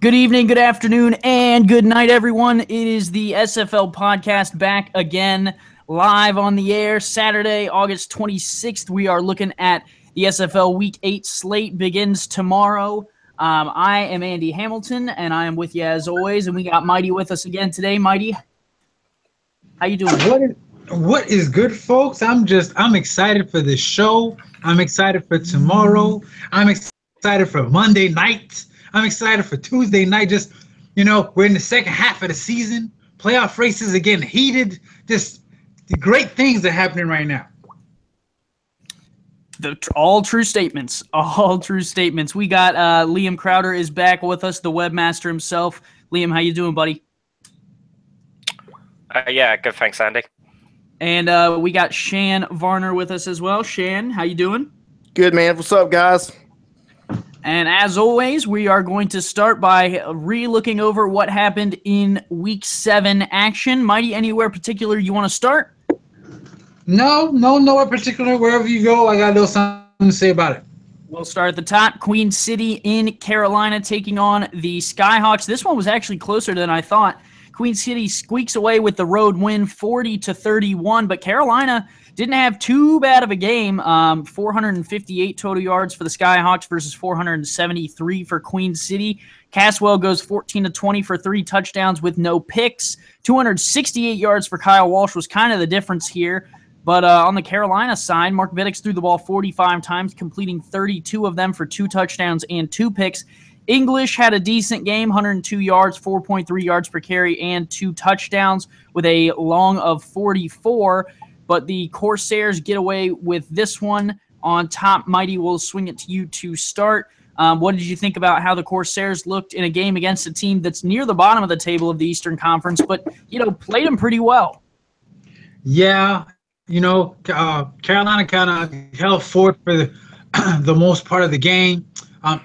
Good evening, good afternoon, and good night, everyone. It is the SFL Podcast back again, live on the air, Saturday, August 26th. We are looking at the SFL Week 8 slate, begins tomorrow. I am Andy Hamilton, and I am with you as always, and we got Mighty with us again today. Mighty, how you doing? What is good, folks? I'm excited for this show. I'm excited for tomorrow. I'm excited for Monday night. I'm excited for Tuesday night. We're in the second half of the season. Playoff races are getting heated. Just the great things are happening right now. All true statements. All true statements. We got Liam Crowder is back with us, the webmaster himself. Liam, how you doing, buddy? Yeah, good. Thanks, Andy. And we got Shan Varner with us as well. Shan, how you doing? Good, man. What's up, guys? And as always, we are going to start by re-looking over what happened in Week 7 action. Mighty, anywhere particular you want to start? Nowhere particular. Wherever you go, I got a little something to say about it. We'll start at the top. Queen City in Carolina taking on the Skyhawks. This one was actually closer than I thought. Queen City squeaks away with the road win 40-31, but Carolina didn't have too bad of a game. 458 total yards for the Skyhawks versus 473 for Queen City. Caswell goes 14-20 for 3 touchdowns with no picks. 268 yards for Kyle Walsh was kind of the difference here. But on the Carolina side, Mark Vidic threw the ball 45 times, completing 32 of them for 2 touchdowns and 2 picks. English had a decent game, 102 yards, 4.3 yards per carry, and 2 touchdowns with a long of 44. But the Corsairs get away with this one on top. Mighty, will swing it to you to start. What did you think about how the Corsairs looked in a game against a team that's near the bottom of the table of the Eastern Conference, but, played them pretty well? Yeah, Carolina kind of held forth for the most part of the game.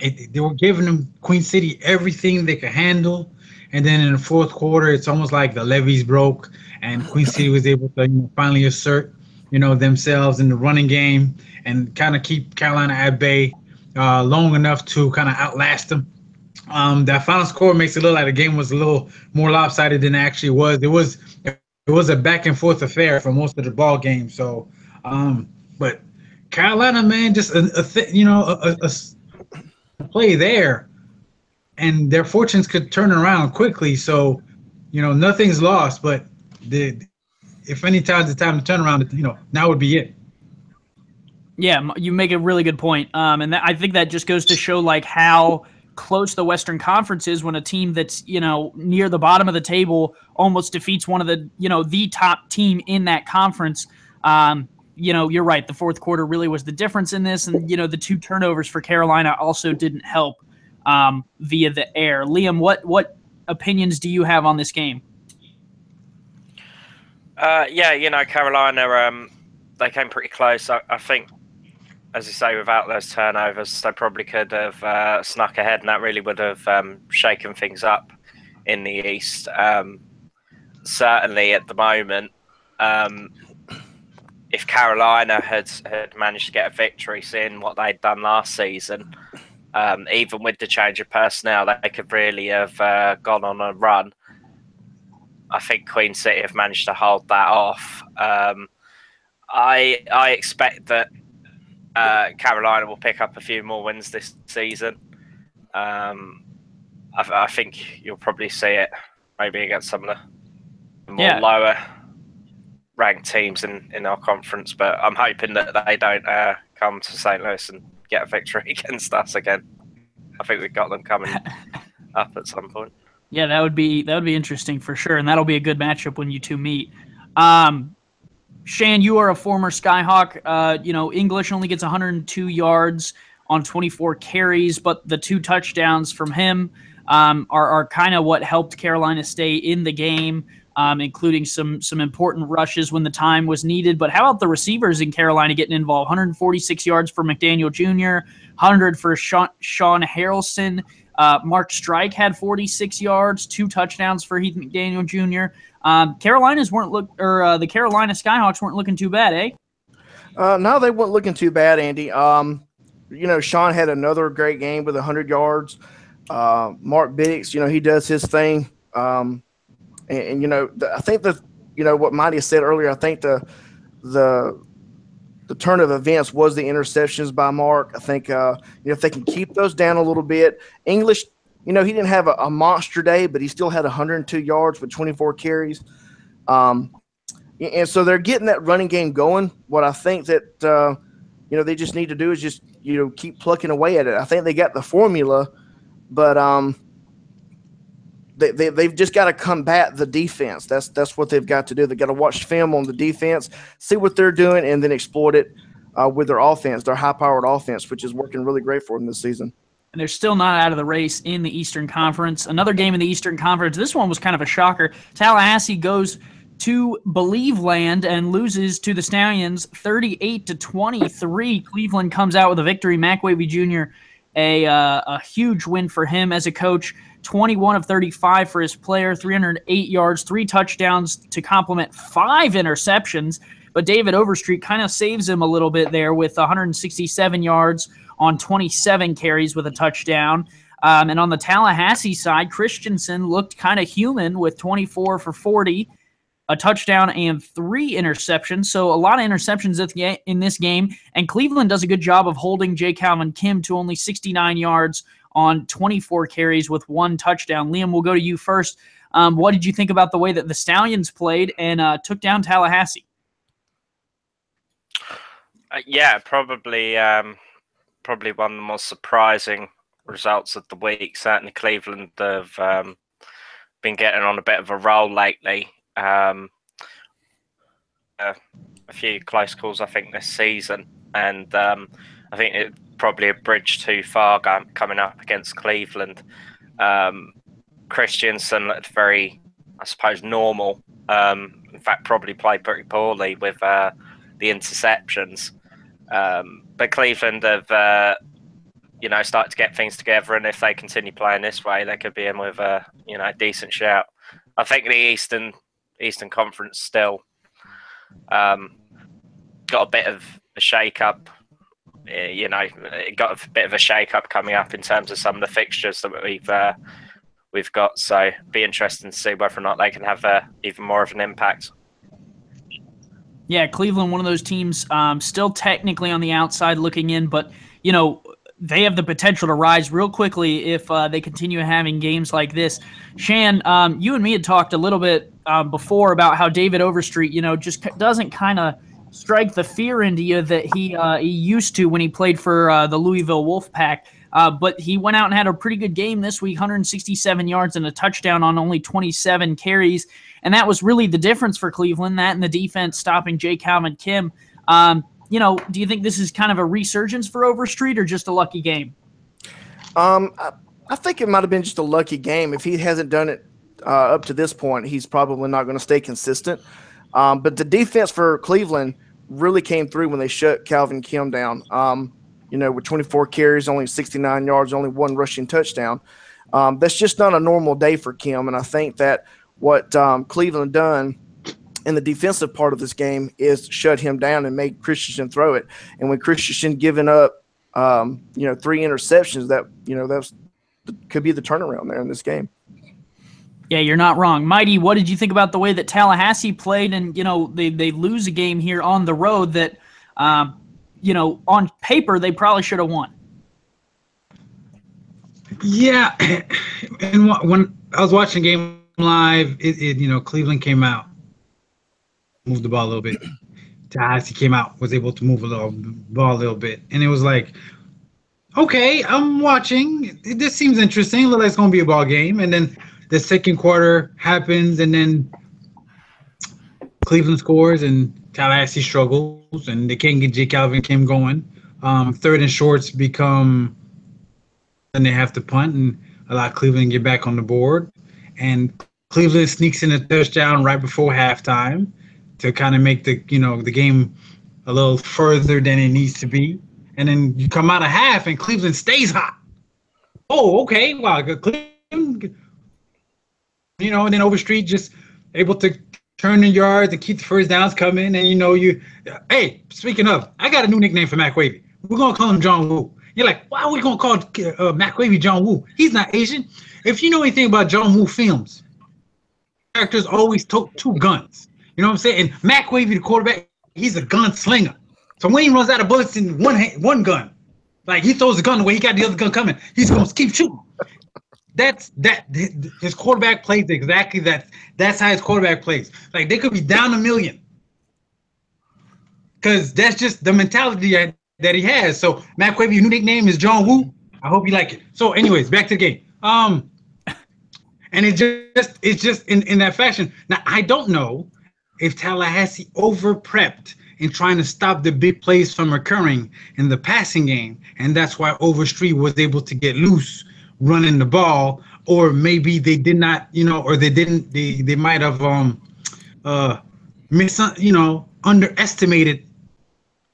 They were giving them Queen City everything they could handle, and then in the fourth quarter, it's almost like the levees broke, and Queen City was able to finally assert themselves in the running game and kind of keep Carolina at bay long enough to kind of outlast them. That final score makes it look like the game was a little more lopsided than it actually was. It was a back and forth affair for most of the ball game. So, but Carolina, man, just a play there, and their fortunes could turn around quickly. So, nothing's lost. But if any time's the time to turn around, now would be it. Yeah, you make a really good point. And I think that just goes to show how close the Western Conference is when a team that's near the bottom of the table almost defeats one of the the top team in that conference. You're right. The fourth quarter really was the difference in this, and the 2 turnovers for Carolina also didn't help via the air. Liam, what opinions do you have on this game? Carolina, they came pretty close. I think, as you say, without those turnovers, they probably could have snuck ahead, and that really would have shaken things up in the East. Certainly at the moment, if Carolina had managed to get a victory, seeing what they'd done last season, even with the change of personnel, they could really have gone on a run. I think Queen City have managed to hold that off. I expect that Carolina will pick up a few more wins this season. I think you'll probably see it maybe against some of the more lower ranked teams in our conference, but I'm hoping that they don't come to St. Louis and get a victory against us again. I think we've got them coming up at some point. Yeah, that would be interesting for sure, and that'll be a good matchup when you two meet. Shan, you are a former Skyhawk. English only gets 102 yards on 24 carries, but the 2 touchdowns from him are kind of what helped Carolina stay in the game, including some important rushes when the time was needed. But how about the receivers in Carolina getting involved? 146 yards for McDaniel Jr., 100 for Sean Harrelson. Mark Strike had 46 yards, 2 touchdowns for Heath McDaniel Jr. The Carolina Skyhawks weren't looking too bad, eh? No, they weren't looking too bad, Andy. Sean had another great game with 100 yards. Mark Bidix, he does his thing. And I think that, what Mighty said earlier, I think the turn of events was the interceptions by Mark. I think, if they can keep those down a little bit. English, he didn't have a monster day, but he still had 102 yards with 24 carries. And so they're getting that running game going. What I think that, they just need to do is just, keep plucking away at it. I think they got the formula, but they've just got to combat the defense. That's what they've got to do. They've got to watch film on the defense, see what they're doing, and then exploit it with their offense, their high-powered offense, which is working really great for them this season. And they're still not out of the race in the Eastern Conference. Another game in the Eastern Conference. This one was kind of a shocker. Tallahassee goes to Believe Land and loses to the Stallions 38-23. Cleveland comes out with a victory. Mac Wavy Jr., a huge win for him as a coach. 21 of 35 for his player, 308 yards, 3 touchdowns to complement 5 interceptions. But David Overstreet kind of saves him a little bit there with 167 yards on 27 carries with a touchdown. And on the Tallahassee side, Christensen looked kind of human with 24 for 40, a touchdown and 3 interceptions. So a lot of interceptions in this game. And Cleveland does a good job of holding J. Calvin Kim to only 69 yards on 24 carries with 1 touchdown. Liam, we'll go to you first. What did you think about the way that the Stallions played and took down Tallahassee? Probably one of the most surprising results of the week. Certainly Cleveland have been getting on a bit of a roll lately. A few close calls, I think, this season. And I think it probably a bridge too far coming up against Cleveland. Christensen looked very, I suppose, normal. In fact, probably played pretty poorly with the interceptions. But Cleveland have, started to get things together, and if they continue playing this way, they could be in with a, decent shout. I think the Eastern Conference still got a bit of a shake-up. It got a bit of a shake-up coming up in terms of some of the fixtures that we've got. So be interesting to see whether or not they can have even more of an impact. Yeah, Cleveland, one of those teams still technically on the outside looking in, but, they have the potential to rise real quickly if they continue having games like this. Shan, you and me had talked a little bit before about how David Overstreet, just doesn't kind of strike the fear into you that he used to when he played for the Louisville Wolfpack. But he went out and had a pretty good game this week, 167 yards and a touchdown on only 27 carries. And that was really the difference for Cleveland, that and the defense stopping J. Calvin Kim. Do you think this is kind of a resurgence for Overstreet or just a lucky game? I think it might have been just a lucky game. If he hasn't done it up to this point, he's probably not going to stay consistent. But the defense for Cleveland really came through when they shut Calvin Kim down. With 24 carries, only 69 yards, only 1 rushing touchdown. That's just not a normal day for Kim. And I think that what Cleveland done in the defensive part of this game is shut him down and make Christensen throw it. And when Christensen giving up, 3 interceptions, that could be the turnaround there in this game. Yeah, you're not wrong. Mighty, what did you think about the way that Tallahassee played? And, they lose a game here on the road that, on paper, they probably should have won. Yeah. And when I was watching the game live, Cleveland came out, moved the ball a little bit. Tallahassee came out, was able to move the ball a little bit. And it was like, okay, I'm watching. This seems interesting. It looks like it's going to be a ball game. And then the second quarter happens, and then Cleveland scores, and Tallahassee struggles, and they can't get J. Calvin Kim going. Third and shorts become, and they have to punt and allow Cleveland to get back on the board. And Cleveland sneaks in a touchdown right before halftime to kind of make the game a little further than it needs to be. And then you come out of half, and Cleveland stays hot. Oh, okay. Wow. Cleveland, and then Overstreet just able to turn the yards and keep the first downs coming. And, hey, speaking of, I got a new nickname for Mac Wavy. We're going to call him John Woo. You're like, why are we gonna call Matt Wavy John Woo? He's not Asian. If you know anything about John Woo films, characters always took two guns. You know what I'm saying? And Matt Wavy, the quarterback, he's a gunslinger. So when he runs out of bullets in one gun, like he throws the gun away, he got the other gun coming. He's gonna keep shooting. His quarterback plays exactly that. That's how his quarterback plays. Like they could be down 1 million, because that's just the mentality that he has. So Matt Quavy, your new nickname is John Woo. I hope you like it. So, anyways, back to the game. And it's just in that fashion. Now I don't know if Tallahassee over prepped in trying to stop the big plays from occurring in the passing game, and that's why Overstreet was able to get loose running the ball, or maybe they did not, or they might have underestimated,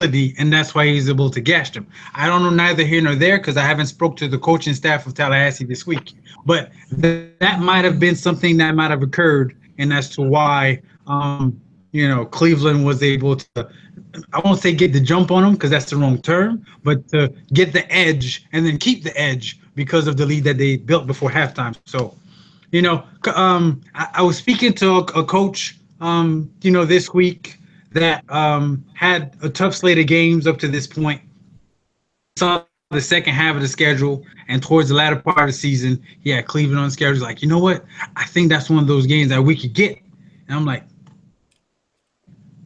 and that's why he's able to gash them. I don't know, neither here nor there, because I haven't spoke to the coaching staff of Tallahassee this week, but that might have been something that might have occurred, and as to why Cleveland was able to, I won't say get the jump on them because that's the wrong term, but to get the edge and then keep the edge because of the lead that they built before halftime. So, I was speaking to a coach, this week that had a tough slate of games up to this point. Saw the second half of the schedule, and towards the latter part of the season, he had Cleveland on the schedule. He's like, you know what? I think that's one of those games that we could get. And I'm like,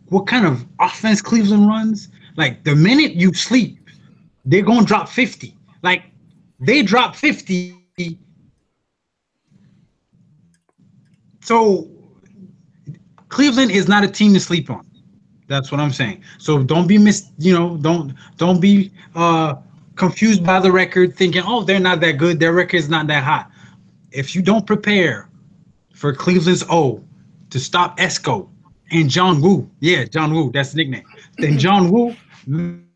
what kind of offense Cleveland runs? Like, the minute you sleep, they're going to drop 50. Like, they drop 50. So, Cleveland is not a team to sleep on. That's what I'm saying. So don't be don't be confused by the record, thinking, oh, they're not that good. Their record is not that hot. If you don't prepare for Cleveland's O to stop Esco and John Woo, John Woo, that's the nickname. Then John Woo,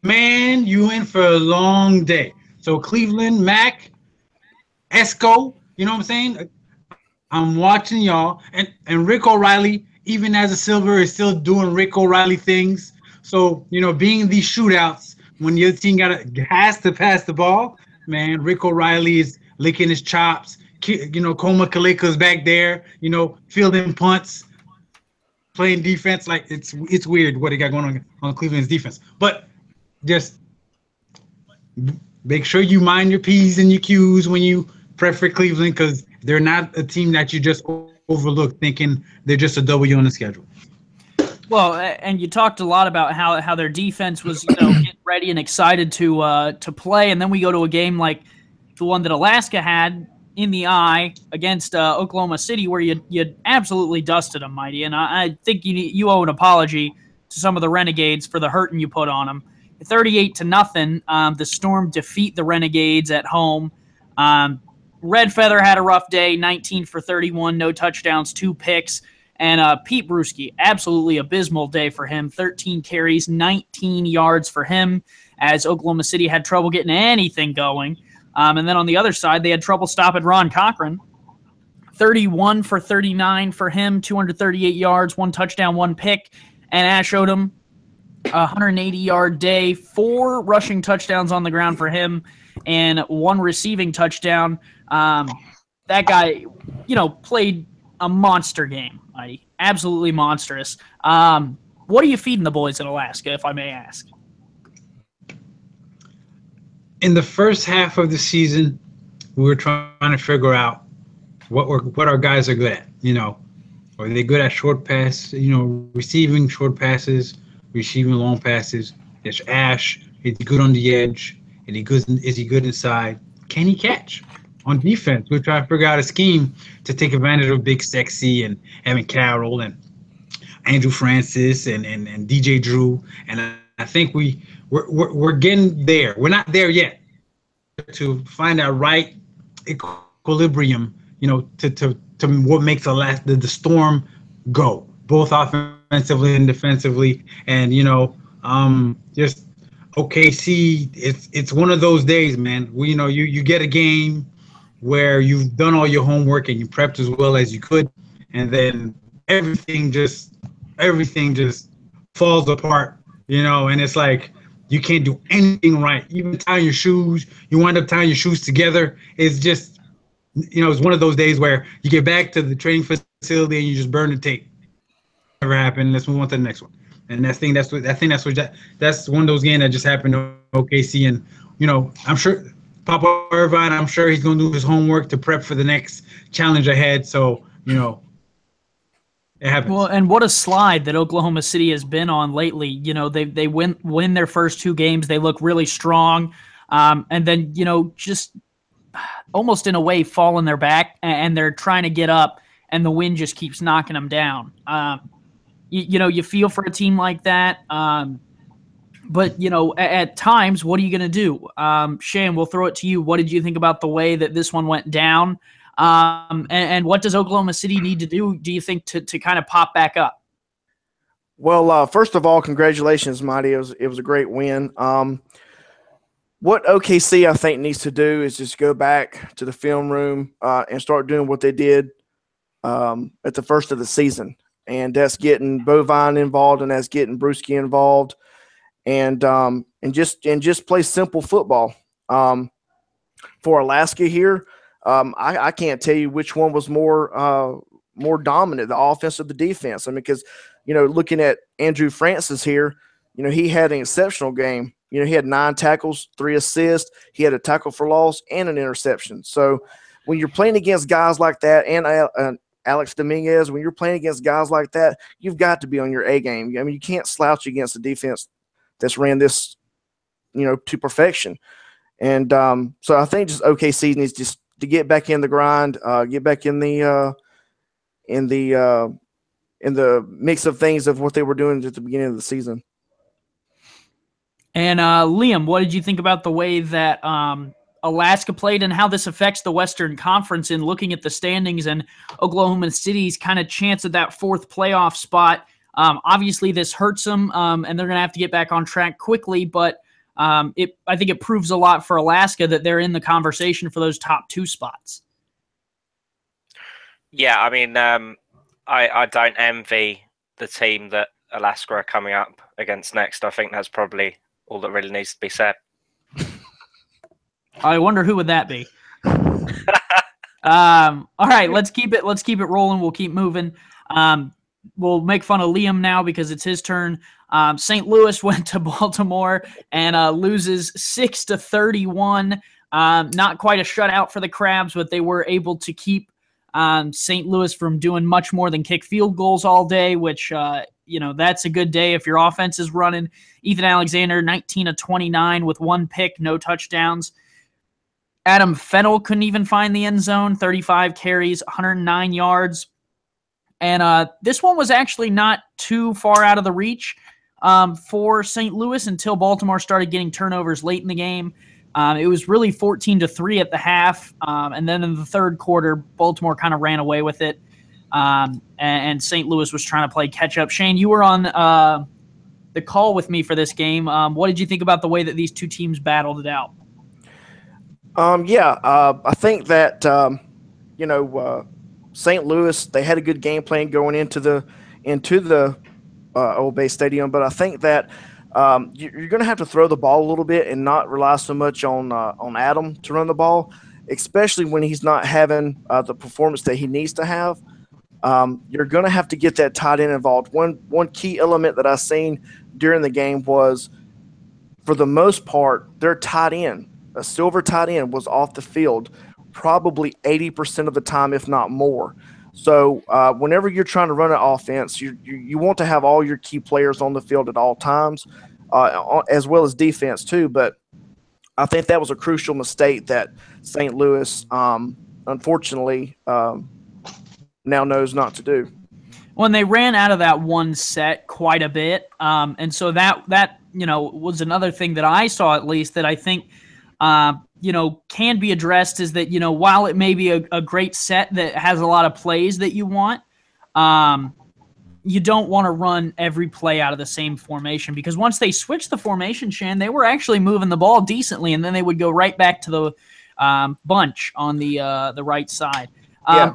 man, you in for a long day. So Cleveland, Mac, Esco, you know what I'm saying? I'm watching y'all, and Rick O'Reilly, even as a Silver, is still doing Rick O'Reilly things. So, being in these shootouts, when the other team has to pass the ball, man, Rick O'Reilly is licking his chops. Koma Kalika's back there, fielding punts, playing defense. Like, it's weird what he got going on Cleveland's defense. But just make sure you mind your P's and your Q's when you prep for Cleveland, because they're not a team that you just overlook thinking they're just a W on the schedule. Well, and you talked a lot about how their defense was, getting ready and excited to play, and then we go to a game like the one that Alaska had in the eye against Oklahoma City, where you absolutely dusted them, Mighty. And I think you owe an apology to some of the Renegades for the hurting you put on them. 38-0, the Storm defeat the Renegades at home. Red Feather had a rough day, 19 for 31, no touchdowns, 2 picks. And Pete Bruschi, absolutely abysmal day for him, 13 carries, 19 yards for him, as Oklahoma City had trouble getting anything going. And then on the other side, they had trouble stopping Ron Cochran. 31 for 39 for him, 238 yards, 1 touchdown, 1 pick. And Ash Odom, 180-yard day, 4 rushing touchdowns on the ground for him, and 1 receiving touchdown. That guy, played a monster game, Mighty. Absolutely monstrous. What are you feeding the boys in Alaska, if I may ask? In the first half of the season, we were trying to figure out what our guys are good at. Are they good at short pass? Receiving short passes, receiving long passes. There's Ash. Is he good on the edge? Is he good inside? Can he catch? On defense, we're trying to figure out a scheme to take advantage of Big Sexy and Evan Carroll and Andrew Francis and DJ Drew. And I think we're getting there. We're not there yet to find that right equilibrium, to what makes the Storm go, both offensively and defensively. And, just OKC, it's one of those days, man. You get a game where you've done all your homework and you prepped as well as you could, and then everything just falls apart, and it's like you can't do anything right. Even tying your shoes, you wind up tying your shoes together. It's just, it's one of those days where you get back to the training facility and you just burn the tape. Never happened. Let's move on to the next one. And that's one of those games that just happened to OKC. And I'm sure Papa Irvine, I'm sure he's going to do his homework to prep for the next challenge ahead. So it happens. Well, and what a slide that Oklahoma City has been on lately. They win their first 2 games. They look really strong, and then just almost in a way fall on their back, and they're trying to get up, and the wind just keeps knocking them down. You feel for a team like that. But, at times, what are you going to do? Shane, we'll throw it to you. What did you think about the way that this one went down? And what does Oklahoma City need to do you think, to kind of pop back up? Well, first of all, congratulations, Mighty. It was a great win. What OKC, I think, needs to do is just go back to the film room and start doing what they did at the first of the season. And that's getting Bovine involved, and that's getting Brewski involved. And just play simple football. For Alaska here, I can't tell you which one was more dominant, the offense or the defense. I mean, because looking at Andrew Francis here, he had an exceptional game. He had 9 tackles, 3 assists. He had a tackle for loss and an interception. So when you're playing against guys like that, and Alex Dominguez, when you're playing against guys like that, you've got to be on your A game. I mean, you can't slouch against the defense that's ran this, to perfection. And so I think just OKC needs just to get back in the grind, get back in the mix of things of what they were doing at the beginning of the season. And Liam, what did you think about the way that Alaska played and how this affects the Western Conference in looking at the standings and Oklahoma City's kind of chance at that 4th playoff spot? Obviously, this hurts them, and they're going to have to get back on track quickly. But I think it proves a lot for Alaska that they're in the conversation for those top 2 spots. Yeah, I mean, I don't envy the team that Alaska are coming up against next. I think that's probably all that really needs to be said. I wonder who would that be. All right, let's keep it rolling. We'll keep moving. We'll make fun of Liam now because it's his turn. St. Louis went to Baltimore and loses 6-31. Not quite a shutout for the Crabs, but they were able to keep St. Louis from doing much more than kick field goals all day, which that's a good day if your offense is running. Ethan Alexander, 19-29 with 1 pick, no touchdowns. Adam Fennell couldn't even find the end zone, 35 carries, 109 yards. And this one was actually not too far out of the reach for St. Louis until Baltimore started getting turnovers late in the game. It was really 14-3 at the half. And then in the third quarter, Baltimore kind of ran away with it. And St. Louis was trying to play catch up. Shane, you were on the call with me for this game. What did you think about the way that these 2 teams battled it out? I think that, St. Louis, they had a good game plan going into the Old Bay Stadium, but I think that you're going to have to throw the ball a little bit and not rely so much on Adam to run the ball, especially when he's not having the performance that he needs to have. You're going to have to get that tight end involved. One key element that I seen during the game was, for the most part, their tight end, a silver tight end, was off the field probably 80% of the time, if not more. So whenever you're trying to run an offense, you want to have all your key players on the field at all times, as well as defense too. But I think that was a crucial mistake that St. Louis, unfortunately, now knows not to do. Well, and they ran out of that one set quite a bit, and so that was another thing that I saw, at least, that I think can be addressed, is that, while it may be a great set that has a lot of plays that you want, you don't want to run every play out of the same formation, because once they switched the formation, Shan, they were actually moving the ball decently, and then they would go right back to the bunch on the right side.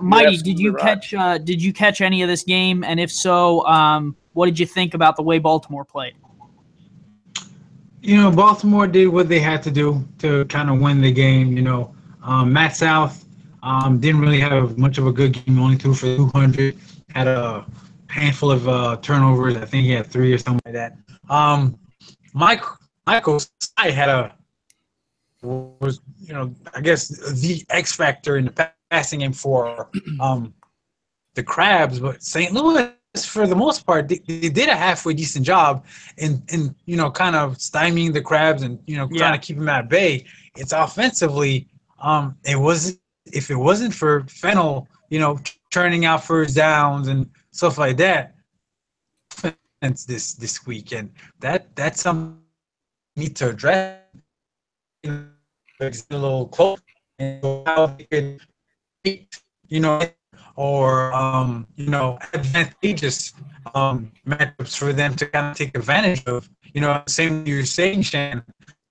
Mighty, did you catch any of this game? And if so, what did you think about the way Baltimore played? Baltimore did what they had to do to kind of win the game. Matt South didn't really have much of a good game. Only threw for 200. Had a handful of turnovers. I think he had 3 or something like that. Michael Sy was I guess the X factor in the passing game for the Crabs, but St. Louis, for the most part, they did a halfway decent job in kind of stymieing the Crabs and trying to keep them at bay. It's offensively, if it wasn't for Fennel, turning out first downs and stuff like that, this week, and that's something we need to address. It's a little close, and how they could, or advantageous matchups for them to kind of take advantage of. Same you're saying, Shan,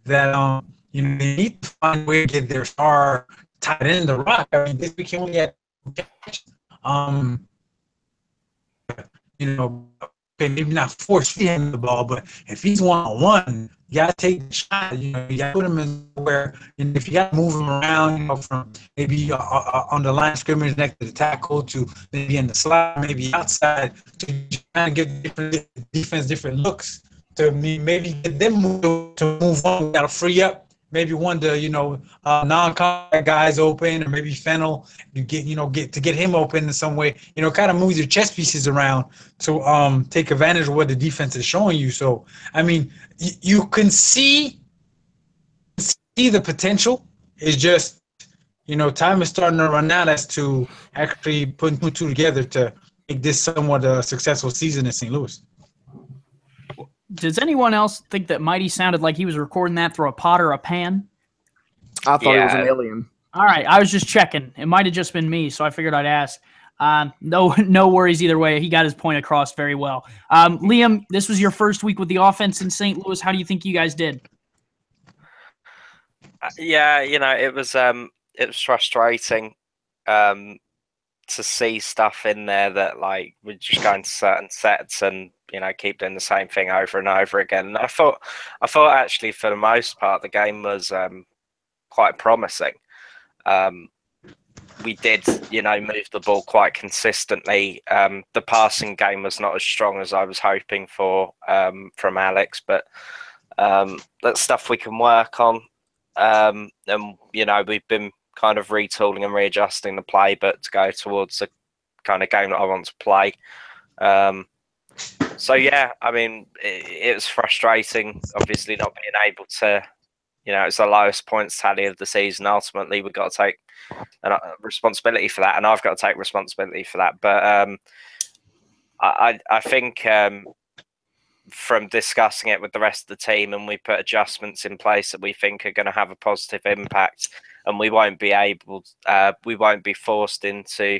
that they need to find a way to get their star tight end the rock. I mean, this week he only had okay, maybe not force him the ball, but if he's 1-on-1, you gotta take the shot. You gotta put him in where, if you gotta move him around, from maybe on the line of scrimmage next to the tackle to maybe in the slot, maybe outside, to kind of give different defense different looks to maybe get them to move on. You gotta free up maybe one to non-contact guys open, or maybe Fennel get him open in some way. Kind of move your chess pieces around to take advantage of what the defense is showing you. So I mean, you can see the potential. It's just time is starting to run out as to actually putting 2 together to make this somewhat a successful season in St. Louis. Does anyone else think that Mighty sounded like he was recording that through a pot or a pan? I thought he was an alien. All right, I was just checking. It might have just been me, so I figured I'd ask. No worries either way. He got his point across very well. Liam, this was your first week with the offense in St. Louis. How do you think you guys did? Yeah, it was frustrating to see stuff in there that we're just going to certain sets and keep doing the same thing over and over again. And I thought actually for the most part the game was quite promising. We did move the ball quite consistently. The passing game was not as strong as I was hoping for from Alex, but that's stuff we can work on. And we've been kind of retooling and readjusting the playbook to go towards the kind of game that I want to play. So yeah, I mean, it was frustrating, obviously not being able to, it's the lowest points tally of the season. Ultimately, we've got to take responsibility for that, and I've got to take responsibility for that. But I think from discussing it with the rest of the team, and we put adjustments in place that we think are going to have a positive impact, and we won't be forced into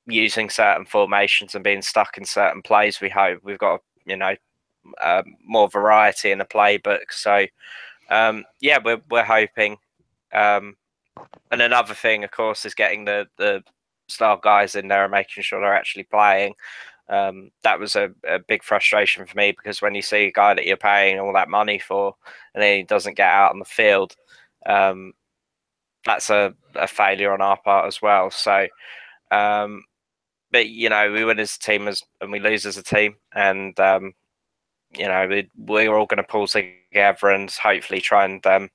using certain formations and being stuck in certain plays. We hope we've got more variety in the playbook. So yeah, we're hoping. And another thing, of course, is getting the star guys in there and making sure they're actually playing. That was a big frustration for me, because when you see a guy that you're paying all that money for and then he doesn't get out on the field, that's a failure on our part as well. So but we win as a team and we lose as a team, and we're all going to pull together and hopefully try and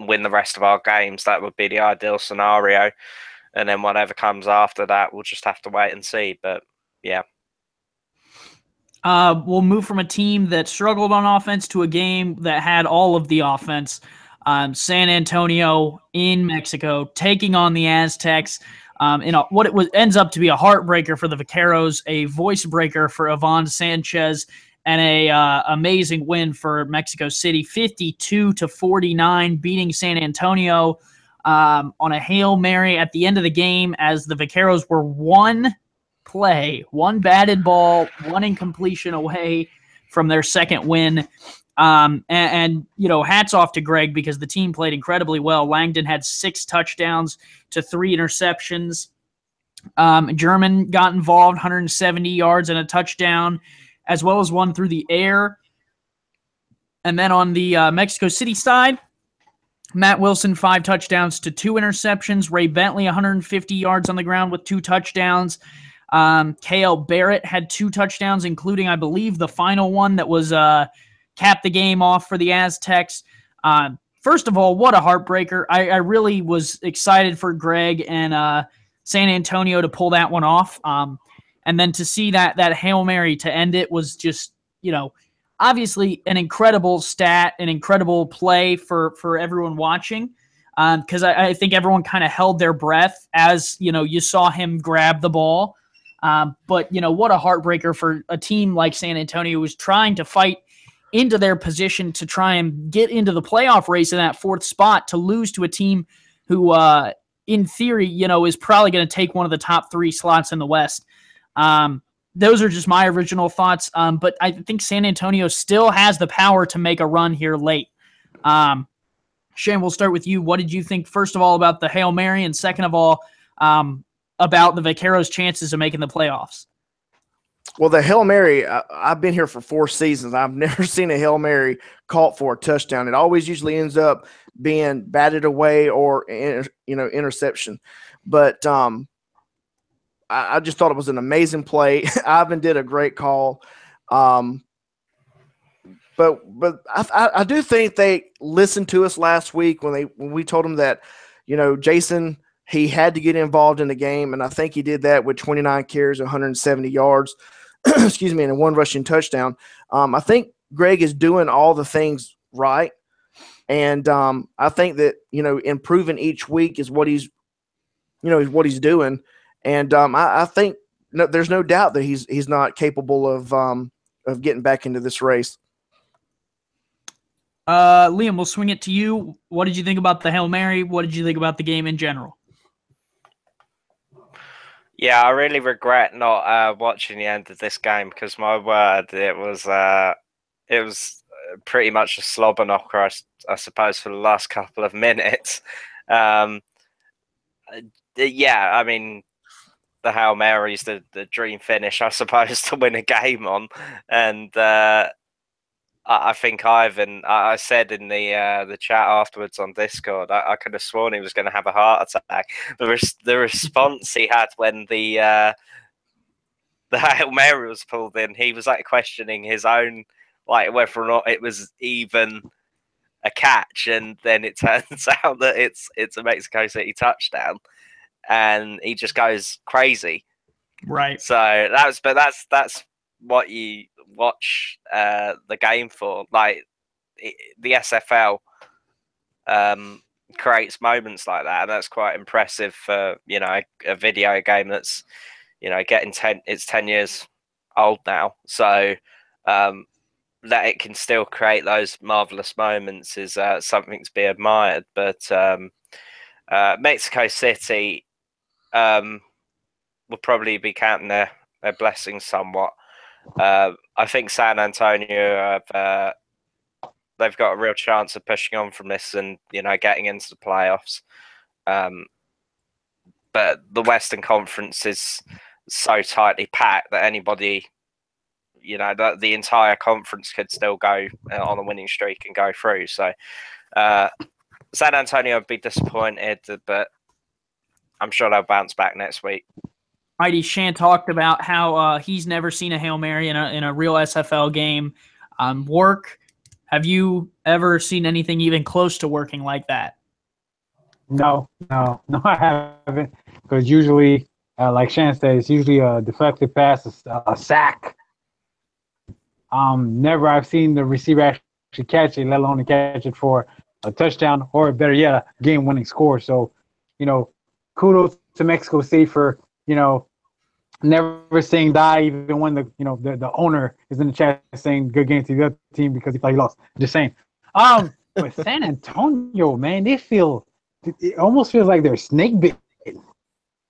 win the rest of our games. That would be the ideal scenario, and then whatever comes after that, we'll just have to wait and see. But yeah. We'll move from a team that struggled on offense to a game that had all of the offense. San Antonio in Mexico taking on the Aztecs. What ends up to be a heartbreaker for the Vaqueros, a voice breaker for Ivan Sanchez, and a amazing win for Mexico City, 52-49, beating San Antonio on a Hail Mary at the end of the game, as the Vaqueros were one batted ball, one incompletion away from their second win. And hats off to Greg, because the team played incredibly well. Langdon had 6 touchdowns to 3 interceptions. German got involved, 170 yards and a touchdown, as well as one through the air. And then on the Mexico City side, Matt Wilson, 5 touchdowns to 2 interceptions. Ray Bentley, 150 yards on the ground with 2 touchdowns. K.L. Barrett had 2 touchdowns, including, I believe, the final one that was capped the game off for the Aztecs. First of all, what a heartbreaker. I really was excited for Greg and San Antonio to pull that one off. And then to see that Hail Mary to end it was just, obviously an incredible stat, an incredible play for everyone watching. Because I think everyone kind of held their breath as, you saw him grab the ball. But, what a heartbreaker for a team like San Antonio who was trying to fight into their position to try and get into the playoff race in that 4th spot, to lose to a team who, in theory, is probably going to take one of the top 3 slots in the West. Those are just my original thoughts. But I think San Antonio still has the power to make a run here late. Shane, we'll start with you. What did you think, first of all, about the Hail Mary, and second of all, about the Vaqueros' chances of making the playoffs? Well, the Hail Mary, I've been here for 4 seasons. I've never seen a Hail Mary caught for a touchdown. It always usually ends up being batted away or, interception. But I just thought it was an amazing play. Ivan did a great call. But I do think they listened to us last week when we told them that, Jason, he had to get involved in the game, and I think he did that with 29 carries, 170 yards, and a 1 rushing touchdown. I think Greg is doing all the things right, and I think that improving each week is what he's doing, and I think there's no doubt that he's not capable of getting back into this race. Liam, we'll swing it to you. What did you think about the Hail Mary? What did you think about the game in general? Yeah, I really regret not watching the end of this game, because my word, it was pretty much a slobber knocker, I suppose, for the last couple of minutes. Yeah, I mean, the Hail Mary's the dream finish, I suppose, to win a game on, and I think Ivan, I said in the chat afterwards on Discord, I could have sworn he was going to have a heart attack. The response he had when the Hail Mary was pulled in, he was questioning his own, whether or not it was even a catch, and then it turns out that it's a Mexico City touchdown, and he just goes crazy. Right. So that's what you watch the game for. The SFL creates moments like that, and that's quite impressive for a video game that's getting 10 years old now. So that it can still create those marvelous moments is something to be admired. But Mexico City will probably be counting their blessings somewhat. I think San Antonio they've got a real chance of pushing on from this and getting into the playoffs. But the Western Conference is so tightly packed that anybody, the entire conference could still go on a winning streak and go through. So San Antonio would be disappointed, but I'm sure they'll bounce back next week. Heidi, Shan talked about how he's never seen a Hail Mary in a real SFL game work. Have you ever seen anything even close to working like that? No, I haven't. Because usually, like Shan said, it's usually a deflected pass, a sack. Never I've seen the receiver actually catch it, let alone catch it for a touchdown or, better yet, a game-winning score. So, kudos to Mexico City for never saying die, even when the owner is in the chat saying good game to the other team because he thought he lost. Just saying. But San Antonio, man, it almost feels like they're snake bit. You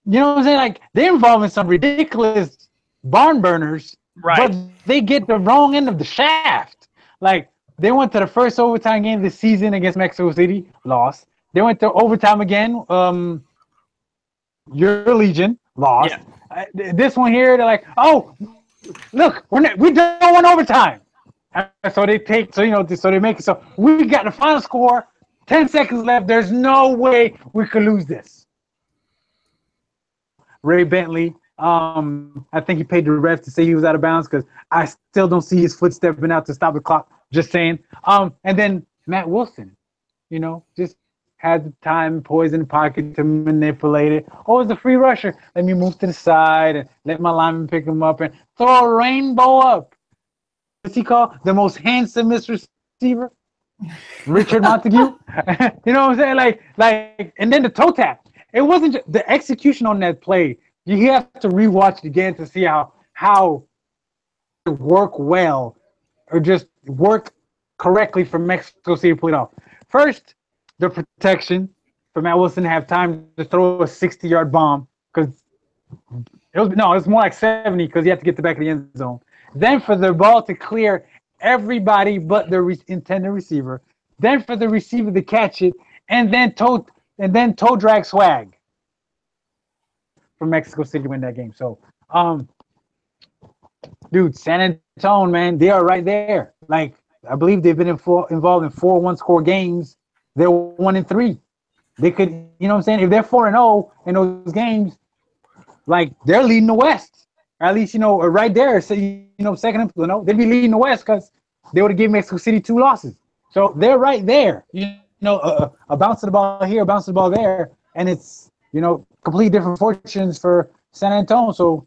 know what I'm saying? They're involved in some ridiculous barn burners, right? But they get the wrong end of the shaft. They went to the first overtime game this season against Mexico City, lost. They went to overtime again. Your Legion lost. Yeah. This one here, they're like, oh, look, we don't want overtime. So they take, so they make it. So we got the final score, 10 seconds left. There's no way we could lose this. Ray Bentley, I think he paid the ref to say he was out of bounds because I still don't see his foot stepping out to stop the clock. Just saying. And then Matt Wilson, just had the time, poise in the pocket to manipulate it. Oh, it's a free rusher. Let me move to the side and let my lineman pick him up and throw a rainbow up. What's he called? The most handsomest receiver? Richard Montague. You know what I'm saying? Like, and then the toe tap. It wasn't just the execution on that play. You have to rewatch it again to see how it work well or just work correctly for Mexico City to pull it off. First, the protection for Matt Wilson to have time to throw a 60-yard bomb because it was more like 70 because he had to get the back of the end zone. Then for the ball to clear everybody but the intended receiver. Then for the receiver to catch it, and then toe drag swag for Mexico City to win that game. So, dude, San Antonio, man, they are right there. Like, I believe they've been involved in 4 one-score games. They're 1-3. They could, you know what I'm saying? If they're 4-0 in those games, like, they're leading the West. Or at least, right there. So, second, they'd be leading the West because they would have given Mexico City 2 losses. So they're right there. A bounce of the ball here, a bounce of the ball there, and it's completely different fortunes for San Antonio. So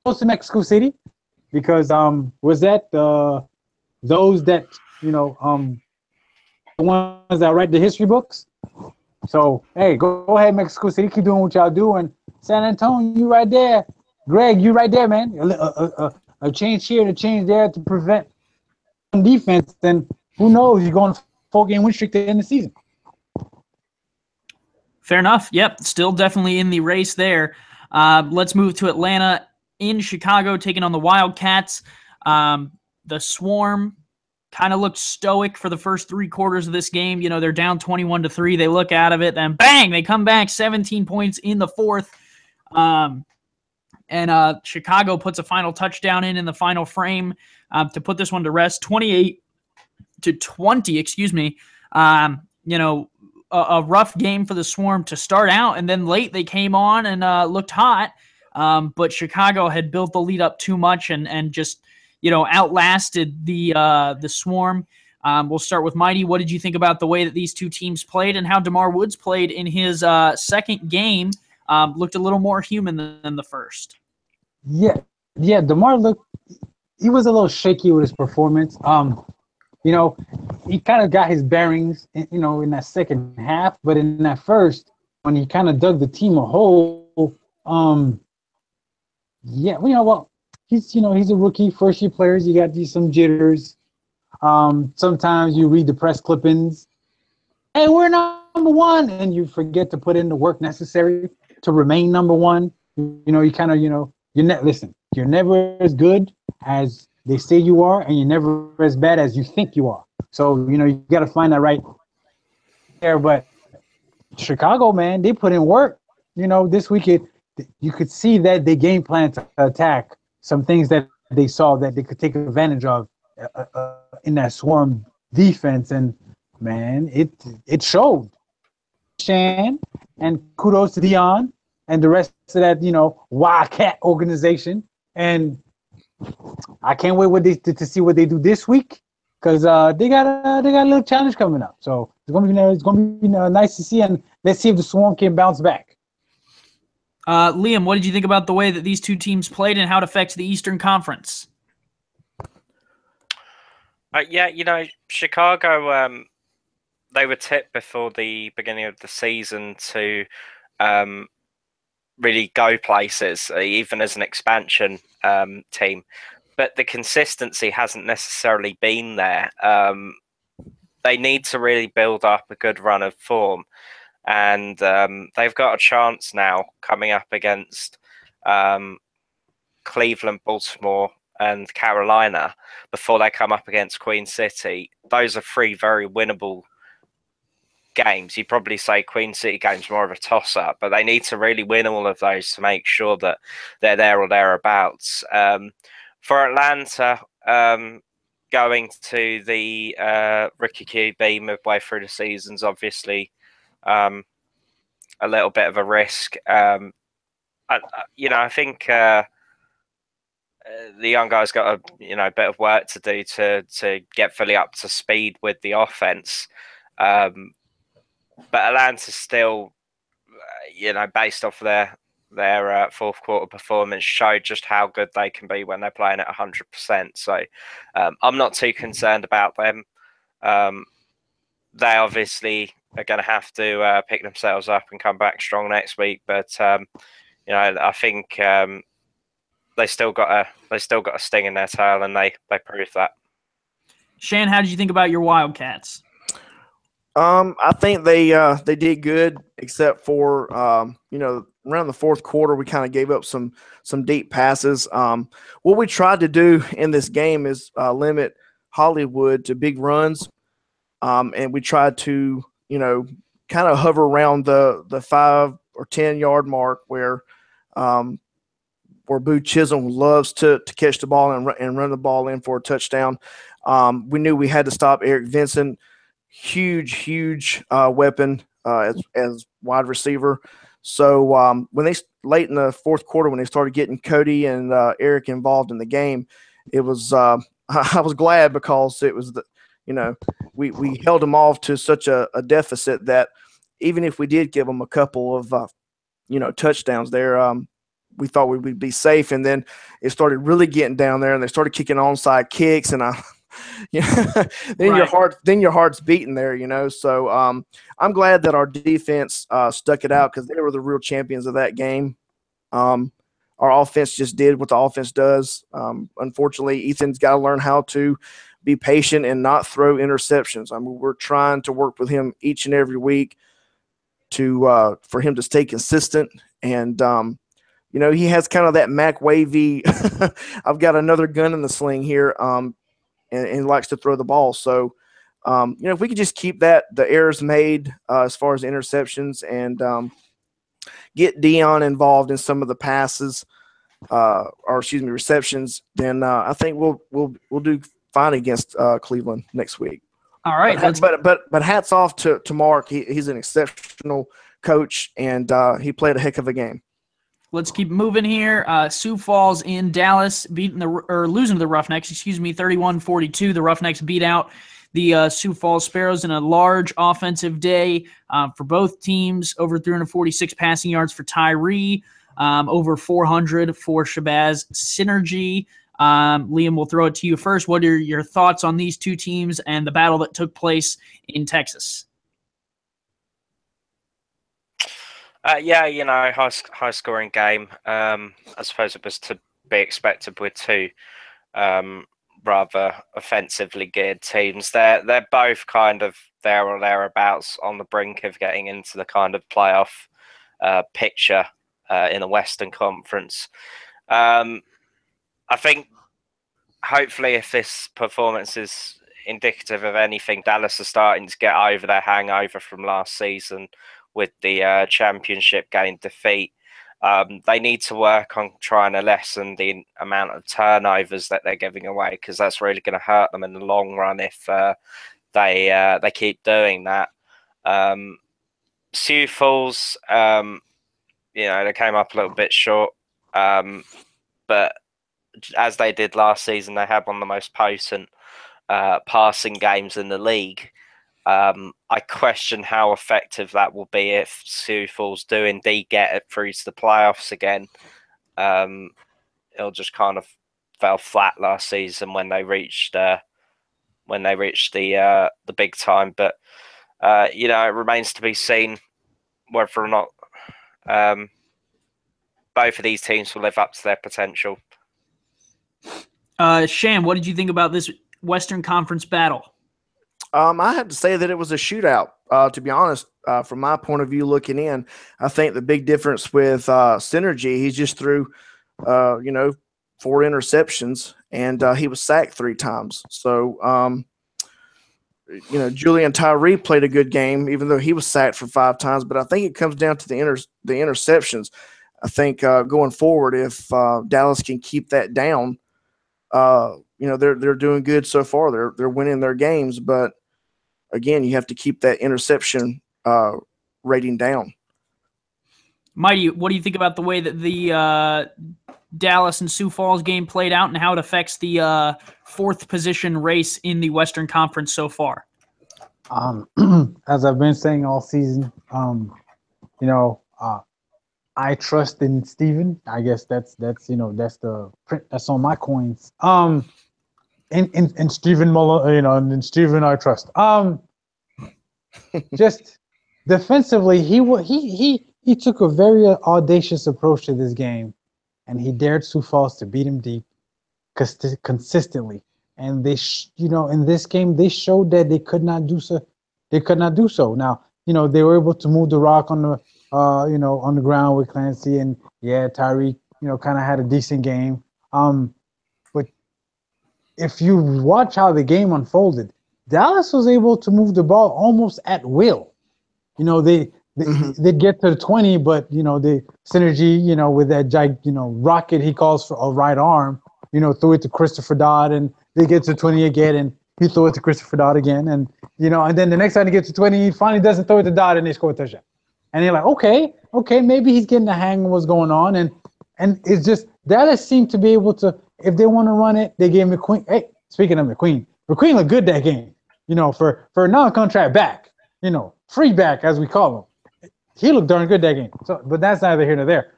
close to Mexico City because was that those that the ones that write the history books. So hey, go ahead, Mexico City, keep doing what y'all do, and San Antonio, you right there. Greg, you right there, man. A change here and a change there to prevent defense. Then who knows? You're going 4-game win streak to end the season. Fair enough. Yep, still definitely in the race there. Let's move to Atlanta in Chicago, taking on the Wildcats. The Swarm kind of looked stoic for the first 3 quarters of this game. They're down 21-3. They look out of it, then bang, they come back 17 points in the 4th. And Chicago puts a final touchdown in the final frame to put this one to rest, 28-20. Excuse me. A rough game for the Swarm to start out, and then late they came on and looked hot. But Chicago had built the lead up too much and just outlasted the Swarm. We'll start with Mighty. What did you think about the way that these two teams played and how DeMar Woods played in his second game? Looked a little more human than the first. Yeah, DeMar he was a little shaky with his performance. He kind of got his bearings, in that second half, but in that first, when he kind of dug the team a hole, he's a rookie, first-year players. You got some jitters. Sometimes you read the press clippings. Hey, we're number 1, and you forget to put in the work necessary to remain number 1. Listen, you're never as good as they say you are, and you're never as bad as you think you are. So, you got to find that right there. But Chicago, man, they put in work. This week you could see that they game plan to attack some things that they saw that they could take advantage of in that Swarm defense. And, man, it showed. Shan, and kudos to Dion and the rest of that, Wildcat organization. And I can't wait to see what they do this week because they got a little challenge coming up. So it's gonna be nice to see, and let's see if the Swarm can bounce back. Liam, what did you think about the way that these two teams played and how it affects the Eastern Conference? Chicago. They were tipped before the beginning of the season to really go places, even as an expansion team. But the consistency hasn't necessarily been there. They need to really build up a good run of form. And they've got a chance now coming up against Cleveland, Baltimore, and Carolina before they come up against Queen City. Those are 3 very winnable games. You'd probably say Queen City game's more of a toss-up, but they need to really win all of those to make sure that they're there or thereabouts. For Atlanta, going to the rookie QB midway through the season's obviously a little bit of a risk. I think the young guy's got a bit of work to do to get fully up to speed with the offense. But Atlanta's still, based off their fourth quarter performance, showed just how good they can be when they're playing at 100%. So I'm not too concerned about them. They obviously are going to have to pick themselves up and come back strong next week. But I think they still got a sting in their tail, and they proved that. Shan, how did you think about your Wildcats? I think they did good, except for around the fourth quarter we kind of gave up some deep passes. What we tried to do in this game is limit Hollywood to big runs, and we tried to kind of hover around the 5 or 10 yard mark where Boo Chisholm loves to catch the ball and run the ball in for a touchdown. We knew we had to stop Eric Vincent. Huge weapon as wide receiver. So when they late in the fourth quarter, when they started getting Cody and Eric involved in the game, it was I was glad, because it was we held them off to such a deficit that even if we did give them a couple of touchdowns there, we thought we would be safe. And then it started really getting down there, and they started kicking onside kicks, and then your heart's beating there, So I'm glad that our defense stuck it out, because they were the real champions of that game. Our offense just did what the offense does. Unfortunately, Ethan's got to learn how to be patient and not throw interceptions. I mean, we're trying to work with him each and every week for him to stay consistent. And he has kind of that Mac wavy. I've got another gun in the sling here. And likes to throw the ball. So, if we could just keep the errors made as far as interceptions, and get Dion involved in some of the passes, receptions, then I think we'll do fine against Cleveland next week. All right, but hats off to Mark. He's an exceptional coach, and he played a heck of a game. Let's keep moving here. Sioux Falls in Dallas losing to the Roughnecks, 31-42. The Roughnecks beat out the Sioux Falls Sparrows in a large offensive day for both teams. Over 346 passing yards for Tyree, over 400 for Shabazz Synergy. Liam, we'll throw it to you first. What are your thoughts on these two teams and the battle that took place in Texas? High scoring game. I suppose it was to be expected with two rather offensively geared teams. They're both kind of there or thereabouts on the brink of getting into the kind of playoff picture in the Western Conference. I think hopefully, if this performance is indicative of anything, Dallas are starting to get over their hangover from last season with the championship game defeat. They need to work on trying to lessen the amount of turnovers that they're giving away, because that's really going to hurt them in the long run if they keep doing that. Sioux Falls, they came up a little bit short, but as they did last season, they had one of the most potent passing games in the league. I question how effective that will be if Sioux Falls do indeed get it through to the playoffs again. It'll just kind of fell flat last season when they reached the big time. But it remains to be seen whether or not both of these teams will live up to their potential. Shan, what did you think about this Western Conference battle? I have to say that it was a shootout. To be honest, from my point of view looking in, I think the big difference with Synergy, he just threw, 4 interceptions, and he was sacked 3 times. So, Julian Tyree played a good game, even though he was sacked for 5 times. But I think it comes down to the interceptions. I think going forward, if Dallas can keep that down, they're doing good so far. They're winning their games, but again, you have to keep that interception rating down. Mighty, what do you think about the way that the Dallas and Sioux Falls game played out and how it affects the fourth position race in the Western Conference so far? As I've been saying all season, I trust in Steven. I guess that's the print that's on my coins. In Steven Muller, and in Steven I trust. Just defensively, he took a very audacious approach to this game, and he dared Sioux Falls to beat him deep, consistently. And they, in this game, they showed that they could not do so. They could not do so. Now, they were able to move the rock on the, on the ground with Clancy, and Tyreek, kind of had a decent game. But if you watch how the game unfolded, Dallas was able to move the ball almost at will. They'd get to the 20, but the synergy, with that rocket he calls for a right arm, threw it to Christopher Dodd, and they get to 20 again, and he threw it to Christopher Dodd again, and and then the next time he gets to 20, he finally doesn't throw it to Dodd, and they score a touchdown. And you're like, okay, maybe he's getting the hang of what's going on, and it's just Dallas seemed to be able to, if they want to run it, they gave McQueen. Hey, speaking of McQueen looked good that game, for a non-contract back, free back as we call him. He looked darn good that game. So, but that's neither here nor there.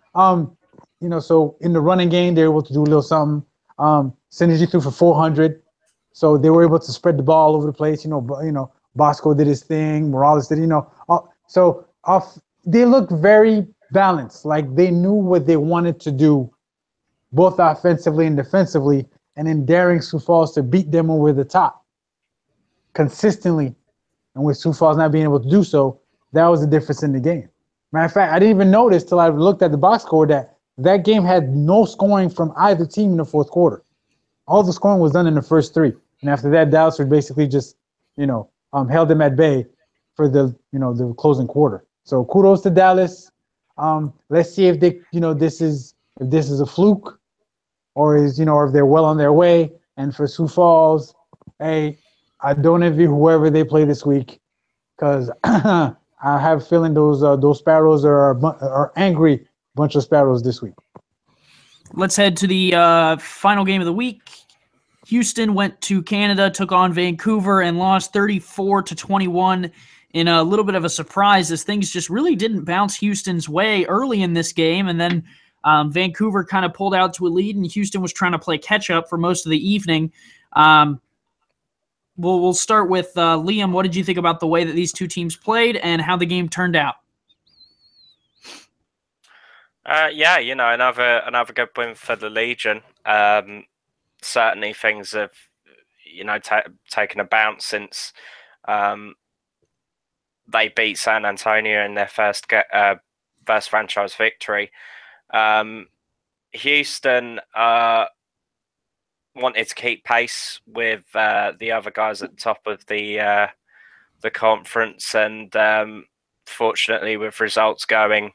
So in the running game, they were able to do a little something. Synergy threw for 400, so they were able to spread the ball over the place. Bosco did his thing, Morales did. They looked very balanced, like they knew what they wanted to do, both offensively and defensively, and in daring Sioux Falls to beat them over the top consistently. And with Sioux Falls not being able to do so, that was the difference in the game. Matter of fact, I didn't even notice till I looked at the box score that game had no scoring from either team in the fourth quarter. All the scoring was done in the first three. And after that, Dallas would basically just, held them at bay for the closing quarter. So kudos to Dallas. Let's see if they, this is a fluke, or if they're well on their way. And for Sioux Falls, hey, I don't envy whoever they play this week, because I have a feeling those Sparrows are angry bunch of Sparrows this week. Let's head to the final game of the week. Houston went to Canada, took on Vancouver, and lost 34-21 in a little bit of a surprise, as things just really didn't bounce Houston's way early in this game. And then Vancouver kind of pulled out to a lead, and Houston was trying to play catch-up for most of the evening. We'll start with Liam. What did you think about the way that these two teams played and how the game turned out? Another good win for the Legion. Certainly things have, taken a bounce since they beat San Antonio in their first franchise victory. Houston wanted to keep pace with the other guys at the top of the conference, and fortunately, with results going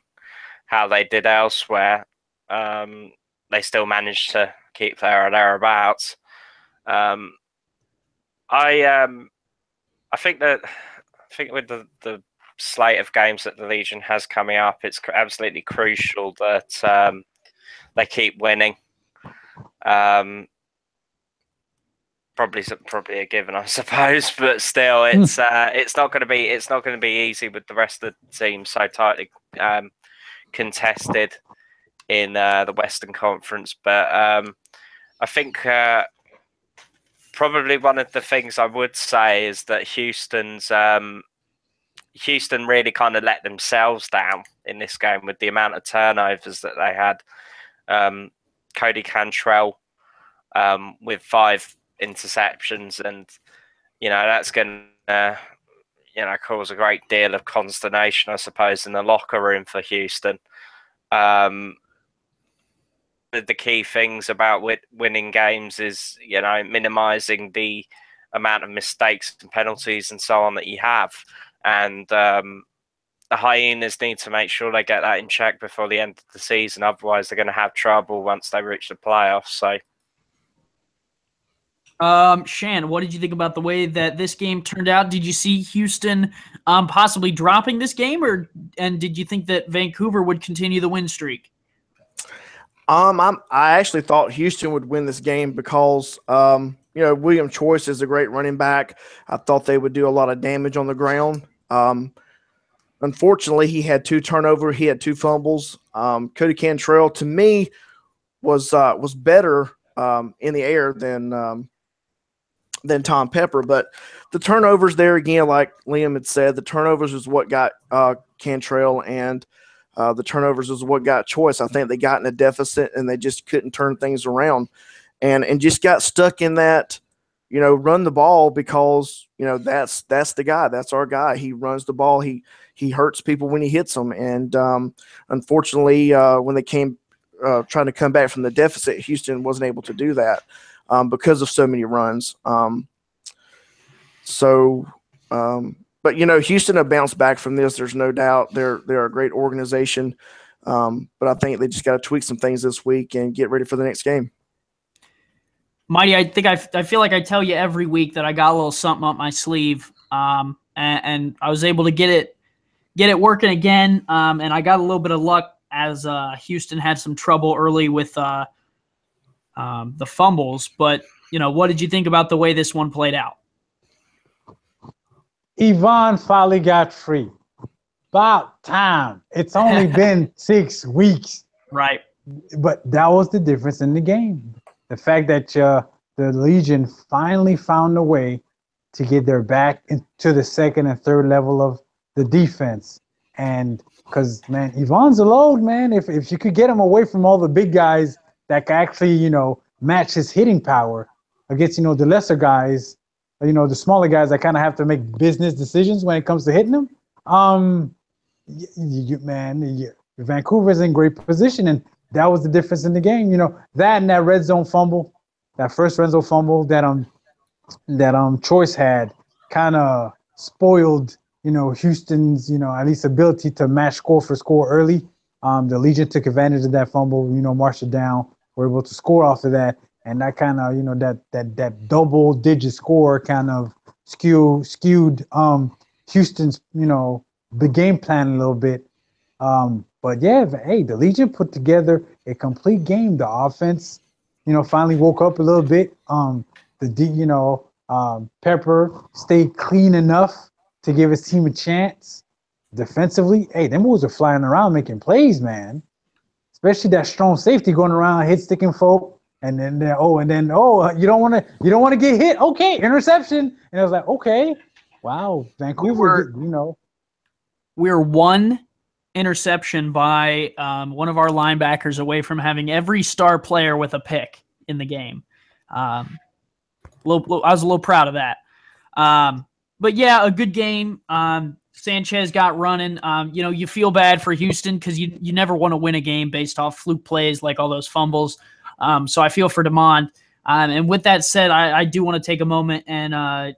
how they did elsewhere, they still managed to keep there or thereabouts. I think with the slate of games that the Legion has coming up, it's absolutely crucial that they keep winning. Probably a given, I suppose, but still, it's not going to be easy with the rest of the team so tightly contested in the Western Conference. But I think probably one of the things I would say is that Houston really kind of let themselves down in this game with the amount of turnovers that they had. Cody Cantrell with 5 interceptions, and that's going to cause a great deal of consternation, I suppose, in the locker room for Houston. The key things about winning games is minimizing the amount of mistakes and penalties and so on that you have, and the Hyenas need to make sure they get that in check before the end of the season. Otherwise, they're going to have trouble once they reach the playoffs. So Shan, what did you think about the way that this game turned out? Did you see Houston possibly dropping this game, and did you think that Vancouver would continue the win streak? I actually thought Houston would win this game because William Choice is a great running back. I thought they would do a lot of damage on the ground. Unfortunately, he had 2 turnovers. He had 2 fumbles. Cody Cantrell, to me, was better in the air than Tom Pepper. But the turnovers there, again, like Liam had said, the turnovers is what got Cantrell, and the turnovers is what got Choice. I think they got in a deficit, and they just couldn't turn things around and just got stuck in that, run the ball because, that's the guy. That's our guy. He runs the ball. He hurts people when he hits them. And unfortunately, when they came trying to come back from the deficit, Houston wasn't able to do that because of so many runs. But Houston have bounced back from this. There's no doubt. They're a great organization. But I think they just got to tweak some things this week and get ready for the next game. Mighty, I feel like I tell you every week that I got a little something up my sleeve, and I was able to get it working again, and I got a little bit of luck as Houston had some trouble early with the fumbles. But what did you think about the way this one played out? Yvonne finally got free. About time. It's only been 6 weeks. Right. But that was the difference in the game. The fact that the Legion finally found a way to get their back into the second and third level of the defense. And because, man, Yvonne's a load, man. If you could get him away from all the big guys that can actually, match his hitting power against, the lesser guys, the smaller guys that kind of have to make business decisions when it comes to hitting them. Vancouver's in great position, and that was the difference in the game. That and that red zone fumble, that first red zone fumble that Choice had, kind of spoiled Houston's at least ability to match score for score early. The Legion took advantage of that fumble, marched it down, were able to score off of that, and that kind of that double digit score kind of skewed Houston's the game plan a little bit. But yeah, hey, the Legion put together a complete game. The offense, finally woke up a little bit. Pepper stayed clean enough to give his team a chance. Defensively, hey, them boys are flying around making plays, man. Especially that strong safety going around, hit sticking folk, and then you don't want to get hit. Okay, interception, and I was like, okay, wow, Vancouver, we're one interception by one of our linebackers away from having every star player with a pick in the game. I was a little proud of that. But yeah, a good game. Sanchez got running. You feel bad for Houston because you never want to win a game based off fluke plays like all those fumbles. So I feel for DeMond. And with that said, I do want to take a moment and,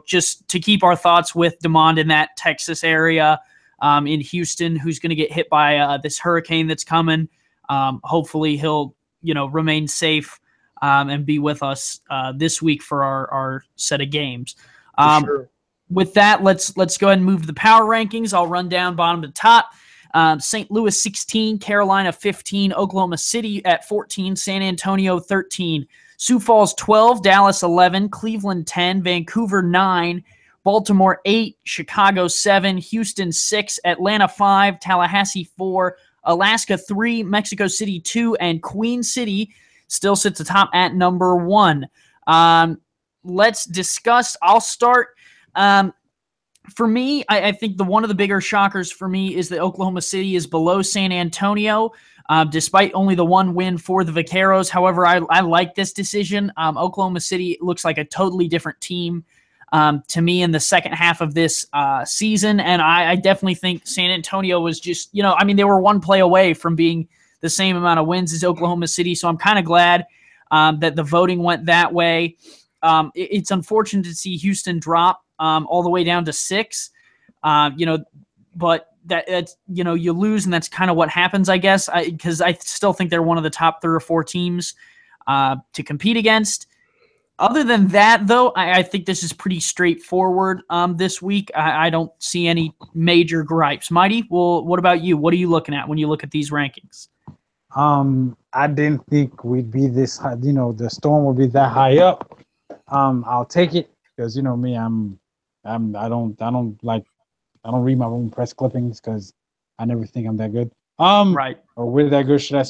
just to keep our thoughts with DeMond in that Texas area, in Houston, who's going to get hit by this hurricane that's coming. Hopefully he'll, remain safe and be with us this week for our set of games. Sure. With that, let's go ahead and move to the power rankings. I'll run down bottom to top. St. Louis 16, Carolina 15, Oklahoma City at 14, San Antonio 13, Sioux Falls 12, Dallas 11, Cleveland 10, Vancouver 9, Baltimore 8, Chicago 7, Houston 6, Atlanta 5, Tallahassee 4, Alaska 3, Mexico City 2, and Queen City still sits atop at number 1. Let's discuss. I'll start. For me, I think one of the bigger shockers for me is that Oklahoma City is below San Antonio, despite only the one win for the Vaqueros. However, I like this decision. Oklahoma City looks like a totally different team to me in the second half of this season, and I definitely think San Antonio was just, they were one play away from being the same amount of wins as Oklahoma City, so I'm kind of glad that the voting went that way. It's unfortunate to see Houston drop all the way down to 6, but that's, you lose, and that's kind of what happens, I guess, because I still think they're one of the top 3 or 4 teams to compete against. Other than that, though, I think this is pretty straightforward this week. I don't see any major gripes. Mighty, well, what about you? What are you looking at when you look at these rankings? I didn't think we'd be this high, the Storm would be that high up. I'll take it because me, I don't read my own press clippings because I never think I'm that good. Right. Or we're that good, should I